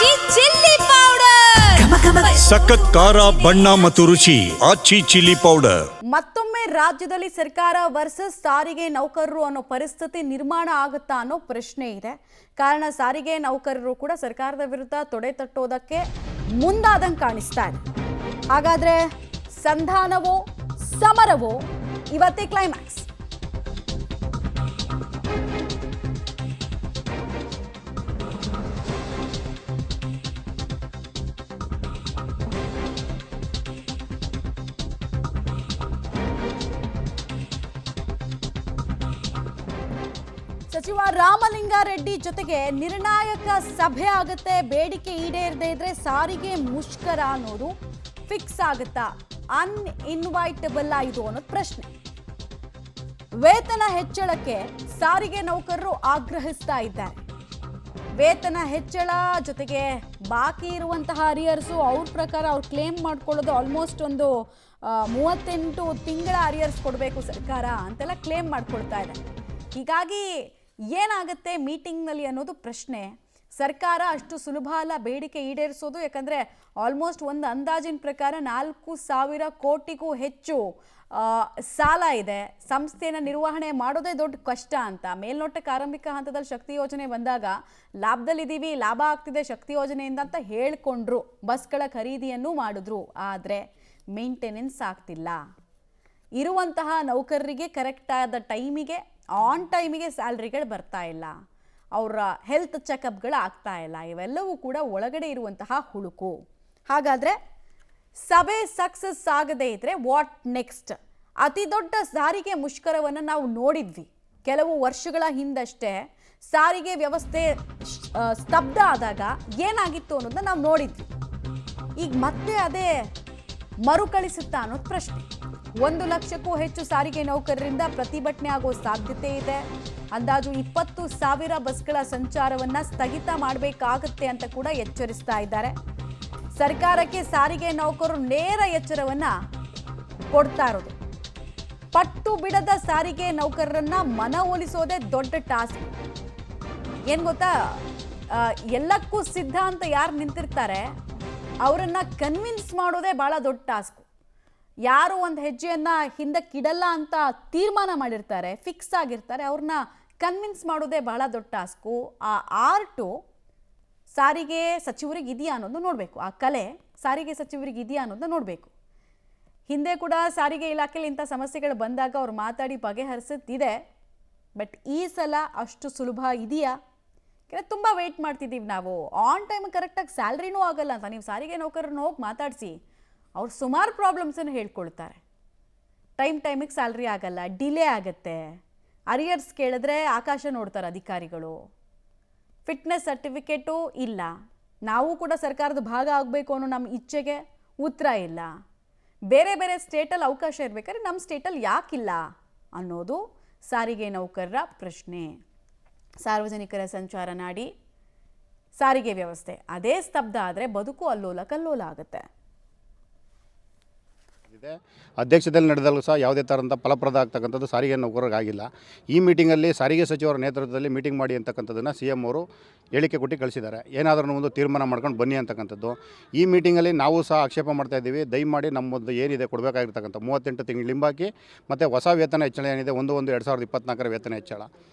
ಆಚಿ chilli powder ಸಖತ್ ಖಾರ ಬಣ್ಣ ಮತ್ತು ರುಚಿ ಆಚಿ ಚಿಲ್ಲಿ ಪೌಡರ್. ಮತ್ತೊಮ್ಮೆ ರಾಜ್ಯದಲ್ಲಿ ಸರ್ಕಾರ ವರ್ಸಸ್ ಸಾರಿಗೆ ನೌಕರರು ಅನ್ನೋ ಪರಿಸ್ಥಿತಿ ನಿರ್ಮಾಣ ಆಗುತ್ತಾ ಅನ್ನೋ ಪ್ರಶ್ನೆ ಇದೆ. ಕಾರಣ ಸಾರಿಗೆ ನೌಕರರು ಕೂಡ ಸರ್ಕಾರದ ವಿರುದ್ಧ ತೊಡೆ ತಟ್ಟೋದಕ್ಕೆ ಮುಂದಾದಂಗೆ ಕಾಣಿಸ್ತಾ ಇದೆ. ಹಾಗಾದ್ರೆ ಸಂಧಾನವೋ ಸಮರವೋ ಇವತ್ತೇ ಕ್ಲೈಮ್ಯಾಕ್ಸ್. ಸಚಿವ ರಾಮಲಿಂಗಾರೆಡ್ಡಿ ಜೊತೆಗೆ ನಿರ್ಣಾಯಕ ಸಭೆ ಆಗುತ್ತೆ. ಬೇಡಿಕೆ ಈಡೇರದೇ ಇದ್ರೆ ಸಾರಿಗೆ ಮುಷ್ಕರ ಅನ್ನೋದು ಫಿಕ್ಸ್ ಆಗುತ್ತಾ? ಅನ್ಇನ್ವೈಟಬಲ್ ಇದು ಅನ್ನೋದು ಪ್ರಶ್ನೆ. ವೇತನ ಹೆಚ್ಚಳಕ್ಕೆ ಸಾರಿಗೆ ನೌಕರರು ಆಗ್ರಹಿಸ್ತಾ ಇದ್ದಾರೆ. ವೇತನ ಹೆಚ್ಚಳ ಜೊತೆಗೆ ಬಾಕಿ ಇರುವಂತಹ ಅರಿಯರ್ಸು ಅವ್ರ ಪ್ರಕಾರ ಅವ್ರು ಕ್ಲೇಮ್ ಮಾಡ್ಕೊಳ್ಳೋದು ಆಲ್ಮೋಸ್ಟ್ ಒಂದು 38 ತಿಂಗಳ ಅರಿಯರ್ಸ್ ಕೊಡಬೇಕು ಸರ್ಕಾರ ಅಂತೆಲ್ಲ ಕ್ಲೇಮ್ ಮಾಡ್ಕೊಳ್ತಾ ಇದೆ. ಹೀಗಾಗಿ ಏನಾಗುತ್ತೆ ಮೀಟಿಂಗ್ನಲ್ಲಿ ಅನ್ನೋದು ಪ್ರಶ್ನೆ. ಸರ್ಕಾರ ಅಷ್ಟು ಸುಲಭ ಅಲ್ಲ ಬೇಡಿಕೆ ಈಡೇರಿಸೋದು. ಯಾಕಂದರೆ ಆಲ್ಮೋಸ್ಟ್ ಒಂದು ಅಂದಾಜಿನ ಪ್ರಕಾರ 4,000 ಕೋಟಿಗೂ ಹೆಚ್ಚು ಸಾಲ ಇದೆ. ಸಂಸ್ಥೆಯನ್ನು ನಿರ್ವಹಣೆ ಮಾಡೋದೇ ದೊಡ್ಡ ಕಷ್ಟ ಅಂತ. ಮೇಲ್ನೋಟಕ್ಕೆ ಆರಂಭಿಕ ಹಂತದಲ್ಲಿ ಶಕ್ತಿ ಯೋಜನೆ ಬಂದಾಗ ಲಾಭದಲ್ಲಿದ್ದೀವಿ, ಲಾಭ ಆಗ್ತಿದೆ ಶಕ್ತಿ ಯೋಜನೆಯಿಂದ ಅಂತ ಹೇಳ್ಕೊಂಡ್ರು. ಬಸ್ಗಳ ಖರೀದಿಯನ್ನು ಮಾಡಿದ್ರು. ಆದರೆ ಮೇಂಟೆನೆನ್ಸ್ ಆಗ್ತಿಲ್ಲ. ಇರುವಂತಹ ನೌಕರರಿಗೆ ಕರೆಕ್ಟಾದ ಟೈಮಿಗೆ ಆನ್ ಟೈಮಿಗೆ ಸ್ಯಾಲ್ರಿಗಳು ಬರ್ತಾ ಇಲ್ಲ. ಅವರ ಹೆಲ್ತ್ ಚೆಕಪ್ಗಳು ಆಗ್ತಾ ಇಲ್ಲ. ಇವೆಲ್ಲವೂ ಕೂಡ ಒಳಗಡೆ ಇರುವಂತಹ ಹುಳುಕು. ಹಾಗಾದರೆ ಸಭೆ ಸಕ್ಸಸ್ ಆಗದೇ ಇದ್ದರೆ ವಾಟ್ ನೆಕ್ಸ್ಟ್? ಅತಿ ದೊಡ್ಡ ಸಾರಿಗೆ ಮುಷ್ಕರವನ್ನು ನಾವು ನೋಡಿದ್ವಿ ಕೆಲವು ವರ್ಷಗಳ ಹಿಂದಷ್ಟೇ. ಸಾರಿಗೆ ವ್ಯವಸ್ಥೆ ಸ್ತಬ್ಧ ಆದಾಗ ಏನಾಗಿತ್ತು ಅನ್ನೋದನ್ನ ನಾವು ನೋಡಿದ್ವಿ. ಈಗ ಮತ್ತೆ ಅದೇ ಮರುಕಳಿಸುತ್ತಾ ಅನ್ನೋದು ಪ್ರಶ್ನೆ. 1 ಲಕ್ಷಕ್ಕೂ ಹೆಚ್ಚು ಸಾರಿಗೆ ನೌಕರರಿಂದ ಪ್ರತಿಭಟನೆ ಆಗೋ ಸಾಧ್ಯತೆ ಇದೆ. ಅಂದಾಜು 20,000 ಬಸ್ಗಳ ಸಂಚಾರವನ್ನ ಸ್ಥಗಿತ ಮಾಡಬೇಕಾಗುತ್ತೆ ಅಂತ ಕೂಡ ಎಚ್ಚರಿಸ್ತಾ ಇದ್ದಾರೆ. ಸರ್ಕಾರಕ್ಕೆ ಸಾರಿಗೆ ನೌಕರರು ನೇರ ಎಚ್ಚರವನ್ನ ಕೊಡ್ತಾ ಇರೋದು. ಪಟ್ಟು ಬಿಡದ ಸಾರಿಗೆ ನೌಕರರನ್ನ ಮನವೊಲಿಸೋದೇ ದೊಡ್ಡ ಟಾಸ್ಕ್. ಏನ್ ಗೊತ್ತಾ, ಎಲ್ಲಕ್ಕೂ ಸಿದ್ಧ ಅಂತ ಯಾರು ನಿಂತಿರ್ತಾರೆ ಅವರನ್ನ ಕನ್ವಿನ್ಸ್ ಮಾಡೋದೇ ಬಹಳ ದೊಡ್ಡ ಟಾಸ್ಕ್. ಯಾರು ಒಂದು ಹೆಜ್ಜೆಯನ್ನ ಹಿಂದಕ್ಕಿಡಲ್ಲ ಅಂತ ತೀರ್ಮಾನ ಮಾಡಿರ್ತಾರೆ, ಫಿಕ್ಸ್ ಆಗಿರ್ತಾರೆ, ಅವ್ರನ್ನ ಕನ್ವಿನ್ಸ್ ಮಾಡೋದೇ ಬಹಳ ದೊಡ್ಡ ಟಾಸ್ಕು. ಆ ಆರ್ಟು ಸಾರಿಗೆ ಸಚಿವರಿಗೆ ಇದೆಯಾ ಅನ್ನೋದು ನೋಡಬೇಕು. ಆ ಕಲೆ ಸಾರಿಗೆ ಸಚಿವರಿಗೆ ಇದೆಯಾ ಅನ್ನೋದನ್ನ ನೋಡಬೇಕು. ಹಿಂದೆ ಕೂಡ ಸಾರಿಗೆ ಇಲಾಖೆಯಲ್ಲಿ ಇಂಥ ಸಮಸ್ಯೆಗಳು ಬಂದಾಗ ಅವ್ರು ಮಾತಾಡಿ ಬಗೆಹರಿಸುತ್ತಿದೆ. ಬಟ್ ಈ ಸಲ ಅಷ್ಟು ಸುಲಭ ಇದೆಯಾ? ಯಾಕಂದರೆ ತುಂಬ ವೆಯ್ಟ್ ಮಾಡ್ತಿದ್ದೀವಿ ನಾವು. ಆನ್ ಟೈಮ್ ಕರೆಕ್ಟಾಗಿ ಸ್ಯಾಲ್ರಿನೂ ಆಗಲ್ಲ ಅಂತ. ನೀವು ಸಾರಿಗೆ ನೌಕರರನ್ನ ಹೋಗಿ ಮಾತಾಡಿಸಿ, ಅವ್ರು ಸುಮಾರು ಪ್ರಾಬ್ಲಮ್ಸನ್ನು ಹೇಳ್ಕೊಳ್ತಾರೆ. ಟೈಮಿಗೆ ಸ್ಯಾಲ್ರಿ ಆಗಲ್ಲ, ಡಿಲೇ ಆಗುತ್ತೆ, ಅರಿಯರ್ಸ್ ಕೇಳಿದ್ರೆ ಆಕಾಶ ನೋಡ್ತಾರೆ ಅಧಿಕಾರಿಗಳು, ಫಿಟ್ನೆಸ್ ಸರ್ಟಿಫಿಕೇಟು ಇಲ್ಲ, ನಾವು ಕೂಡ ಸರ್ಕಾರದ ಭಾಗ ಆಗಬೇಕು ಅನ್ನೋ ನಮ್ಮ ಇಚ್ಛೆಗೆ ಉತ್ತರ ಇಲ್ಲ, ಬೇರೆ ಬೇರೆ ಸ್ಟೇಟಲ್ಲಿ ಅವಕಾಶ ಇರಬೇಕಾದ್ರೆ ನಮ್ಮ ಸ್ಟೇಟಲ್ಲಿ ಯಾಕಿಲ್ಲ ಅನ್ನೋದು ಸಾರಿಗೆ ನೌಕರರ ಪ್ರಶ್ನೆ. ಸಾರ್ವಜನಿಕರ ಸಂಚಾರ ನಾಡಿ ಸಾರಿಗೆ ವ್ಯವಸ್ಥೆ ಅದೇ ಸ್ತಬ್ಧ ಆದರೆ ಬದುಕು ಅಲ್ಲೋಲ ಕಲ್ಲೋಲ ಆಗುತ್ತೆ. ಅಧ್ಯಕ್ಷತೆಯಲ್ಲಿ ನಡೆದಲ್ಲೂ ಸಹ ಯಾವುದೇ ಥರದ ಫಲಪ್ರದ ಆಗ್ತಕ್ಕಂಥದ್ದು ಸಾರಿಗೆ ನೌಕರರಿಗಾಗಿಲ್ಲ. ಈ ಮೀಟಿಂಗಲ್ಲಿ ಸಾರಿಗೆ ಸಚಿವರ ನೇತೃತ್ವದಲ್ಲಿ ಮೀಟಿಂಗ್ ಮಾಡಿ ಅಂತಕ್ಕಂಥದ್ದನ್ನು CM ಅವರು ಹೇಳಿಕೆ ಕೊಟ್ಟು ಕಳಿಸಿದ್ದಾರೆ. ಏನಾದರೂ ಒಂದು ತೀರ್ಮಾನ ಮಾಡ್ಕೊಂಡು ಬನ್ನಿ ಅಂತಕ್ಕಂಥದ್ದು. ಈ ಮೀಟಿಂಗಲ್ಲಿ ನಾವು ಸಹ ಆಕ್ಷೇಪ ಮಾಡ್ತಾ ಇದ್ದೀವಿ. ದಯಮಾಡಿ ನಮ್ಮದು ಏನಿದೆ ಕೊಡಬೇಕಾಗಿರ್ತಕ್ಕಂಥ 38 ತಿಂಗಳು ಲಿಂಬಾಕಿ ಮತ್ತು ಹೊಸ ವೇತನ ಹೆಚ್ಚಳ ಏನಿದೆ 1/1/2024 ವೇತನ ಹೆಚ್ಚಳ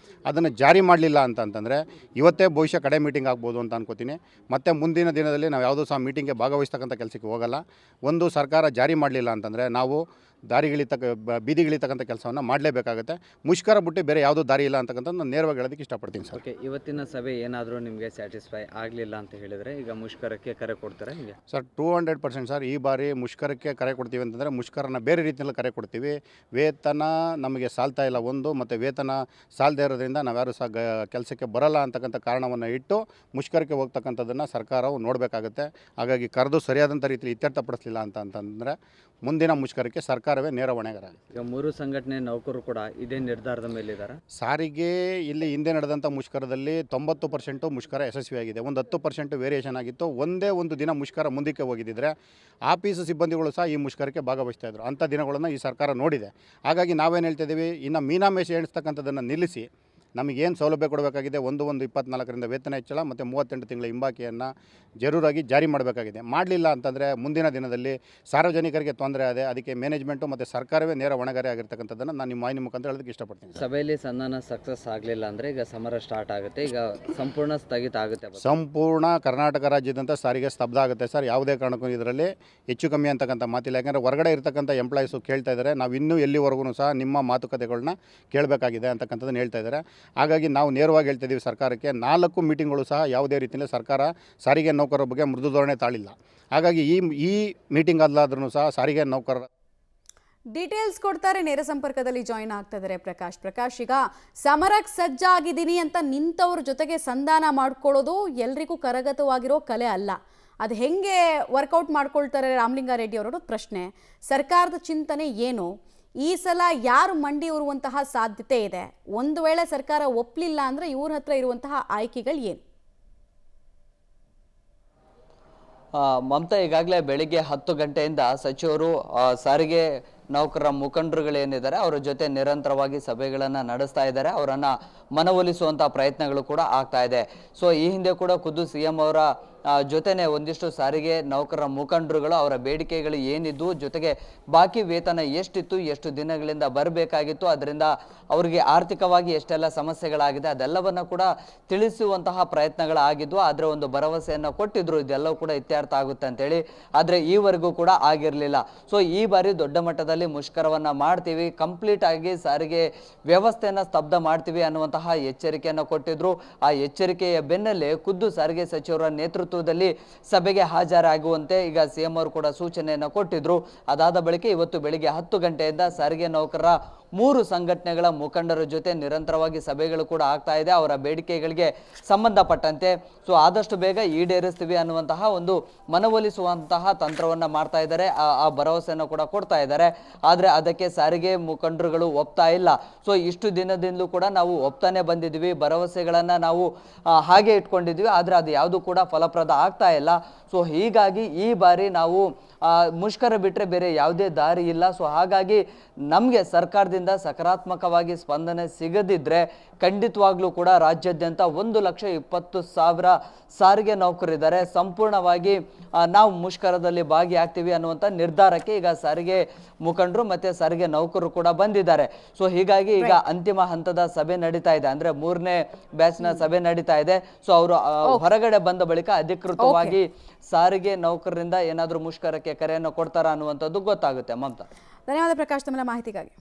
ಅದನ್ನು ಜಾರಿ ಮಾಡಲಿಲ್ಲ ಅಂತಂದರೆ ಇವತ್ತೇ ಬಹುಶಃ ಕಡೆ ಮೀಟಿಂಗ್ ಆಗ್ಬೋದು ಅಂತ ಅನ್ಕೋತೀನಿ. ಮತ್ತು ಮುಂದಿನ ದಿನದಲ್ಲಿ ನಾವು ಯಾವುದೂ ಸಹ ಮೀಟಿಂಗ್ಗೆ ಭಾಗವಹಿಸ್ತಕ್ಕಂಥ ಕೆಲಸಕ್ಕೆ ಹೋಗಲ್ಲ. ಒಂದು ಸರ್ಕಾರ ಜಾರಿ ಮಾಡಲಿಲ್ಲ ಅಂತಂದರೆ ನಾವು ಬೀದಿಗಿಳಿತಕ್ಕಂಥ ಕೆಲಸವನ್ನು ಮಾಡಲೇಬೇಕಾಗುತ್ತೆ. ಮುಷ್ಕರ ಬಿಟ್ಟು ಬೇರೆ ಯಾವುದೂ ದಾರಿ ಇಲ್ಲ ಅಂತಕ್ಕಂಥದ್ದು ನಾನು ನೇರವಾಗಿ ಹೇಳೋದಕ್ಕೆ ಇಷ್ಟಪಡ್ತೀನಿ ಸರ್. ಓಕೆ, ಇವತ್ತಿನ ಸಭೆ ಏನಾದರೂ ನಿಮಗೆ ಸ್ಯಾಟಿಸ್ಫೈ ಆಗಲಿಲ್ಲ ಅಂತ ಹೇಳಿದರೆ ಈಗ ಮುಷ್ಕರಕ್ಕೆ ಕರೆ ಕೊಡ್ತಾರೆ ಹಿಂಗೆ ಸರ್? 200% ಸರ್. ಈ ಬಾರಿ ಮುಷ್ಕರಕ್ಕೆ ಕರೆ ಕೊಡ್ತೀವಿ ಅಂತಂದರೆ ಮುಷ್ಕರನ ಬೇರೆ ರೀತಿಯಲ್ಲಿ ಕರೆ ಕೊಡ್ತೀವಿ. ವೇತನ ನಮಗೆ ಸಾಲ್ತಾ ಇಲ್ಲ ಒಂದು, ಮತ್ತು ವೇತನ ಸಾಲದೇ ಇರೋದ್ರಿಂದ ನಾವ್ಯಾರು ಸಹ ಕೆಲಸಕ್ಕೆ ಬರಲ್ಲ ಅಂತಕ್ಕಂಥ ಕಾರಣವನ್ನು ಇಟ್ಟು ಮುಷ್ಕರಕ್ಕೆ ಹೋಗ್ತಕ್ಕಂಥದ್ದನ್ನು ಸರ್ಕಾರವು ನೋಡಬೇಕಾಗುತ್ತೆ. ಹಾಗಾಗಿ ಕರೆದು ಸರಿಯಾದಂಥ ರೀತಿಯಲ್ಲಿ ಇತ್ಯರ್ಥಪಡಿಸಲಿಲ್ಲ ಅಂತಂದರೆ ಮುಂದಿನ ಮುಷ್ಕರಕ್ಕೆ ಸರ್ಕಾರವೇ ನೇರ ಹೊಣೆಗಾರ. ಈಗ 3 ಸಂಘಟನೆ ನೌಕರರು ಕೂಡ ಇದೇ ನಿರ್ಧಾರದ ಮೇಲಿದ್ದಾರೆ. ಸಾರಿಗೆ ಇಲ್ಲಿ ಹಿಂದೆ ನಡೆದಂಥ ಮುಷ್ಕರದಲ್ಲಿ 90% ಮುಷ್ಕರ ಯಶಸ್ವಿಯಾಗಿದೆ. ಒಂದು 10% ವೇರಿಯೇಷನ್ ಆಗಿತ್ತು. ಒಂದೇ ಒಂದು ದಿನ ಮುಷ್ಕರ ಮುಂದಕ್ಕೆ ಹೋಗಿದ್ದಿದ್ರೆ ಆಫೀಸ್ ಸಿಬ್ಬಂದಿಗಳು ಸಹ ಈ ಮುಷ್ಕರಕ್ಕೆ ಭಾಗವಹಿಸ್ತಾ ಇದ್ರು. ಅಂಥ ದಿನಗಳನ್ನು ಈ ಸರ್ಕಾರ ನೋಡಿದೆ. ಹಾಗಾಗಿ ನಾವೇನು ಹೇಳ್ತಿದ್ದೀವಿ, ಇನ್ನು ಮೀನಾಮೇಷ ಎಣಿಸ್ತಕ್ಕಂಥದ್ದನ್ನು ನಿಲ್ಲಿಸಿ ನಮಗೇನು ಸೌಲಭ್ಯ ಕೊಡಬೇಕಾಗಿದೆ 1/1/24ರಿಂದ ವೇತನ ಹೆಚ್ಚಳ ಮತ್ತು 38 ತಿಂಗಳ ಹಿಂಬಾಕಿಯನ್ನು ಜರೂರಾಗಿ ಜಾರಿ ಮಾಡಬೇಕಾಗಿದೆ. ಮಾಡಲಿಲ್ಲ ಅಂತಂದರೆ ಮುಂದಿನ ದಿನದಲ್ಲಿ ಸಾರ್ವಜನಿಕರಿಗೆ ತೊಂದರೆ ಆದೆ. ಅದಕ್ಕೆ ಮ್ಯಾನೇಜ್ಮೆಂಟು ಮತ್ತು ಸರ್ಕಾರವೇ ನೇರ ಹೊಣೆಗಾರಿ ಆಗಿರ್ತಕ್ಕಂಥದ್ದನ್ನು ನಾನು ನಿಮ್ಮ ವಾಹಿನಿ ಮುಖಾಂತರ ಹೇಳೋದಕ್ಕೆ ಇಷ್ಟಪಡ್ತೀನಿ. ಸಭೆಯಲ್ಲಿ ಸಂಧಾನ ಸಕ್ಸಸ್ ಆಗಲಿಲ್ಲ ಅಂದರೆ ಈಗ ಸಮರ ಸ್ಟಾರ್ಟ್ ಆಗುತ್ತೆ, ಈಗ ಸಂಪೂರ್ಣ ಸ್ಥಗಿತ ಆಗುತ್ತೆ. ಸಂಪೂರ್ಣ ಕರ್ನಾಟಕ ರಾಜ್ಯದಂಥ ಸಾರಿಗೆ ಸ್ತಬ್ಧ ಆಗುತ್ತೆ ಸರ್. ಯಾವುದೇ ಕಾರಣಕ್ಕೂ ಇದರಲ್ಲಿ ಹೆಚ್ಚು ಕಮ್ಮಿ ಅಂತಕ್ಕಂಥ ಮಾತಿಲ್ಲ. ಯಾಕಂದರೆ ಹೊರಗಡೆ ಇರ್ತಕ್ಕಂಥ ಎಂಪ್ಲಾಯೀಸು ಕೇಳ್ತಾ ಇದ್ದಾರೆ, ನಾವು ಇನ್ನೂ ಎಲ್ಲಿವರೆಗೂ ಸಹ ನಿಮ್ಮ ಮಾತುಕತೆಗಳನ್ನ ಕೇಳಬೇಕಾಗಿದೆ ಅಂತಕ್ಕಂಥದ್ದನ್ನು ಹೇಳ್ತಾ ಇದ್ದಾರೆ. ಹಾಗಾಗಿ ನಾವು ನೇರವಾಗಿ ಹೇಳ್ತಾ ಇದ್ದೀವಿ ಸರ್ಕಾರಕ್ಕೆ, 4 ಮೀಟಿಂಗ್ಗಳು ಸಹ ಯಾವುದೇ ರೀತಿಯಲ್ಲಿ ಸರ್ಕಾರ ಸಾರಿಗೆ ನೌಕರರ ಬಗ್ಗೆ ಮೃದು ಧೋರಣೆ ತಾಳಿಲ್ಲ. ಹಾಗಾಗಿ ಈ ಮೀಟಿಂಗ್ ಅಲ್ಲಾದ್ರೂ ಸಹ ಸಾರಿಗೆ ನೌಕರರ ಡೀಟೇಲ್ಸ್ ಕೊಡ್ತಾರೆ. ನೇರ ಸಂಪರ್ಕದಲ್ಲಿ ಜಾಯಿನ್ ಆಗ್ತಾ ಇದ್ದಾರೆ ಪ್ರಕಾಶ್. ಈಗ ಸಮರಕ್ಕೆ ಸಜ್ಜಾಗಿದ್ದೀನಿ ಅಂತ ನಿಂತವ್ರ ಜೊತೆಗೆ ಸಂಧಾನ ಮಾಡ್ಕೊಳ್ಳೋದು ಎಲ್ರಿಗೂ ಕರಗತವಾಗಿರೋ ಕಲೆ ಅಲ್ಲ. ಅದು ಹೆಂಗೆ ವರ್ಕೌಟ್ ಮಾಡ್ಕೊಳ್ತಾರೆ ರಾಮಲಿಂಗಾರೆಡ್ಡಿ ಅವರ ಪ್ರಶ್ನೆ. ಸರ್ಕಾರದ ಚಿಂತನೆ ಏನು? ಈ ಸಲ ಯಾರು ಮಂಡಿ ಉರುವಂತಹ ಸಾಧ್ಯತೆ ಇದೆ? ಒಂದು ವೇಳೆ ಸರ್ಕಾರ ಒಪ್ಪಲಿಲ್ಲ ಅಂದರೆ ಇವ್ರ ಹತ್ರ ಇರುವಂತಹ ಆಯ್ಕೆಗಳು ಏನು? ಮಮತಾ, ಈಗಾಗಲೇ ಬೆಳಿಗ್ಗೆ 10 ಗಂಟೆಯಿಂದ ಸಚಿವರು ಸಾರಿಗೆ ನೌಕರರ ಮುಖಂಡರುಗಳೇನಿದ್ದಾರೆ ಅವರ ಜೊತೆ ನಿರಂತರವಾಗಿ ಸಭೆಗಳನ್ನು ನಡೆಸ್ತಾ ಇದ್ದಾರೆ. ಅವರನ್ನು ಮನವೊಲಿಸುವಂಥ ಪ್ರಯತ್ನಗಳು ಕೂಡ ಆಗ್ತಾ ಇದೆ. ಸೊ ಈ ಹಿಂದೆ ಕೂಡ ಖುದ್ದು CM ಅವರ ಜೊತೆನೆ ಒಂದಿಷ್ಟು ಸಾರಿಗೆ ನೌಕರರ ಮುಖಂಡರುಗಳು ಅವರ ಬೇಡಿಕೆಗಳು ಏನಿದ್ದು, ಜೊತೆಗೆ ಬಾಕಿ ವೇತನ ಎಷ್ಟಿತ್ತು, ಎಷ್ಟು ದಿನಗಳಿಂದ ಬರಬೇಕಾಗಿತ್ತು, ಅದರಿಂದ ಅವರಿಗೆ ಆರ್ಥಿಕವಾಗಿ ಎಷ್ಟೆಲ್ಲ ಸಮಸ್ಯೆಗಳಾಗಿದೆ ಅದೆಲ್ಲವನ್ನು ಕೂಡ ತಿಳಿಸುವಂತಹ ಪ್ರಯತ್ನಗಳಾಗಿದ್ವು. ಆದರೆ ಒಂದು ಭರವಸೆಯನ್ನು ಕೊಟ್ಟಿದ್ರು, ಇದೆಲ್ಲವೂ ಕೂಡ ಇತ್ಯರ್ಥ ಆಗುತ್ತೆ ಅಂತೇಳಿ. ಆದರೆ ಈವರೆಗೂ ಕೂಡ ಆಗಿರಲಿಲ್ಲ. ಸೊ ಈ ಬಾರಿ ದೊಡ್ಡ ಮಟ್ಟದಲ್ಲಿ ಮುಷ್ಕರವನ್ನು ಮಾಡ್ತೀವಿ, ಕಂಪ್ಲೀಟ್ ಆಗಿ ಸಾರಿಗೆ ವ್ಯವಸ್ಥೆಯನ್ನು ಸ್ತಬ್ಧ ಮಾಡ್ತೀವಿ ಅನ್ನುವಂತಹ ಎಚ್ಚರಿಕೆಯನ್ನು ಕೊಟ್ಟಿದ್ರು. ಆ ಎಚ್ಚರಿಕೆಯ ಬೆನ್ನಲ್ಲೇ ಖುದ್ದು ಸಾರಿಗೆ ಸಚಿವರ ನೇತೃತ್ವದಲ್ಲಿ ಸಭೆಗೆ ಹಾಜರಾಗುವಂತೆ ಈಗ CM ಅವರು ಕೂಡ ಸೂಚನೆಯನ್ನು ಕೊಟ್ಟಿದ್ರು. ಅದಾದ ಬಳಿಕ ಇವತ್ತು ಬೆಳಿಗ್ಗೆ 10 ಗಂಟೆಯಿಂದ ಸಾರಿಗೆ ನೌಕರರ 3 ಸಂಘಟನೆಗಳ ಮುಖಂಡರ ಜೊತೆ ನಿರಂತರವಾಗಿ ಸಭೆಗಳು ಕೂಡ ಆಗ್ತಾ ಇದೆ. ಅವರ ಬೇಡಿಕೆಗಳಿಗೆ ಸಂಬಂಧಪಟ್ಟಂತೆ ಸೊ ಆದಷ್ಟು ಬೇಗ ಈಡೇರಿಸ್ತೀವಿ ಅನ್ನುವಂತಹ ಒಂದು ಮನವೊಲಿಸುವಂತಹ ತಂತ್ರವನ್ನು ಮಾಡ್ತಾ ಇದ್ದಾರೆ. ಆ ಭರವಸೆಯನ್ನು ಕೂಡ ಕೊಡ್ತಾ ಇದ್ದಾರೆ. ಆದರೆ ಅದಕ್ಕೆ ಸಾರಿಗೆ ಮುಖಂಡರುಗಳು ಒಪ್ತಾ ಇಲ್ಲ. ಸೊ ಇಷ್ಟು ದಿನದಿಂದಲೂ ಕೂಡ ನಾವು ಒಪ್ತಾನೆ ಬಂದಿದ್ವಿ, ಭರವಸೆಗಳನ್ನು ನಾವು ಹಾಗೆ ಇಟ್ಕೊಂಡಿದ್ವಿ, ಆದರೆ ಅದು ಯಾವುದು ಕೂಡ ಫಲಪ್ರದ ಆಗ್ತಾ ಇಲ್ಲ. ಸೊ ಹೀಗಾಗಿ ಈ ಬಾರಿ ನಾವು ಮುಷ್ಕರ ಬಿಟ್ಟರೆ ಬೇರೆ ಯಾವುದೇ ದಾರಿ ಇಲ್ಲ. ಸೊ ಹಾಗಾಗಿ ನಮಗೆ ಸರ್ಕಾರದಿಂದ ಸಕಾರಾತ್ಮಕವಾಗಿ ಸ್ಪಂದನೆ ಸಿಗದಿದ್ದರೆ ಖಂಡಿತವಾಗ್ಲೂ ಕೂಡ ರಾಜ್ಯಾದ್ಯಂತ 1,20,000 ಸಾರಿಗೆ ನೌಕರರಿದ್ದಾರೆ, ಸಂಪೂರ್ಣವಾಗಿ ನಾವು ಮುಷ್ಕರದಲ್ಲಿ ಭಾಗಿಯಾಗ್ತೀವಿ ಅನ್ನುವಂಥ ನಿರ್ಧಾರಕ್ಕೆ ಈಗ ಸಾರಿಗೆ ಮುಖಂಡರು ಮತ್ತು ಸಾರಿಗೆ ನೌಕರರು ಕೂಡ ಬಂದಿದ್ದಾರೆ. ಸೊ ಹೀಗಾಗಿ ಈಗ ಅಂತಿಮ ಹಂತದ ಸಭೆ ನಡೀತಾ ಇದೆ, ಅಂದರೆ 3ನೇ ಬ್ಯಾಚ್ನ ಸಭೆ ನಡೀತಾ ಇದೆ. ಸೊ ಅವರು ಹೊರಗಡೆ ಬಂದ ಬಳಿಕ ಅಧಿಕೃತವಾಗಿ ಸಾರಿಗೆ ನೌಕರರಿಂದ ಏನಾದರೂ ಮುಷ್ಕರಕ್ಕೆ ಕರೆಯನ್ನು ಕೊಡ್ತಾರಾ ಅನ್ನುವಂಥದ್ದು ಗೊತ್ತಾಗುತ್ತೆ. ಮಮತಾ, ಧನ್ಯವಾದ ಪ್ರಕಾಶ್ ತಮ್ಮ ಮಾಹಿತಿಗಾಗಿ.